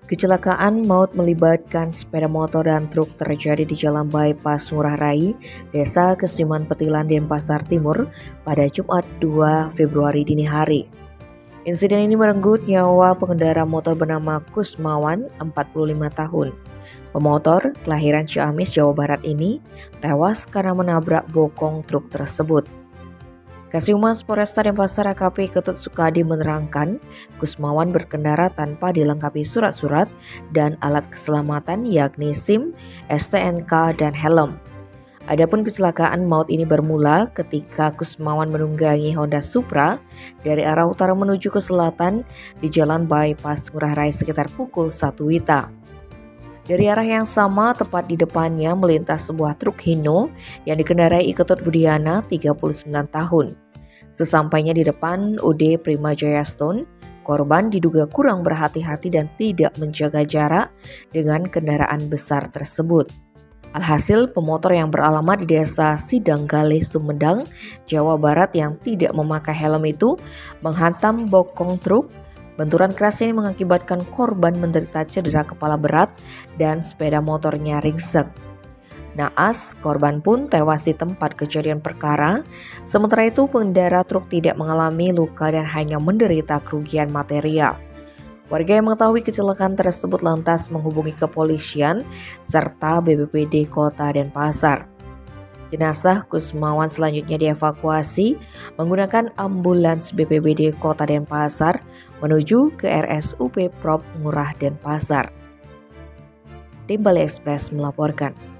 Kecelakaan maut melibatkan sepeda motor dan truk terjadi di Jalan Bypass Ngurah Rai, Desa Kesiman Petilan, Denpasar Timur pada Jumat 2 Februari dini hari. Insiden ini merenggut nyawa pengendara motor bernama Kusmawan, 45 tahun. Pemotor kelahiran Ciamis, Jawa Barat ini tewas karena menabrak bokong truk tersebut. Kasihumas Polresta Denpasar AKP Ketut Sukadi menerangkan, Kusmawan berkendara tanpa dilengkapi surat-surat dan alat keselamatan yakni SIM, STNK, dan helm. Adapun kecelakaan maut ini bermula ketika Kusmawan menunggangi Honda Supra dari arah utara menuju ke selatan di Jalan Bypass Ngurah Rai sekitar pukul 1 WITA. Dari arah yang sama, tepat di depannya melintas sebuah truk Hino yang dikendarai Ketut Budiana, 39 tahun. Sesampainya di depan UD Prima Jaya Stone, korban diduga kurang berhati-hati dan tidak menjaga jarak dengan kendaraan besar tersebut. Alhasil, pemotor yang beralamat di Desa Sidanggale, Sumedang, Jawa Barat yang tidak memakai helm itu menghantam bokong truk. Benturan keras ini mengakibatkan korban menderita cedera kepala berat dan sepeda motornya ringsek. Naas, korban pun tewas di tempat kejadian perkara. Sementara itu, pengendara truk tidak mengalami luka dan hanya menderita kerugian material. Warga yang mengetahui kecelakaan tersebut lantas menghubungi kepolisian serta BPBD Kota Denpasar. Jenazah Kusmawan selanjutnya dievakuasi menggunakan ambulans BPBD Kota Denpasar menuju ke RSUP Prop Ngurah Denpasar. Tim Bali Express melaporkan.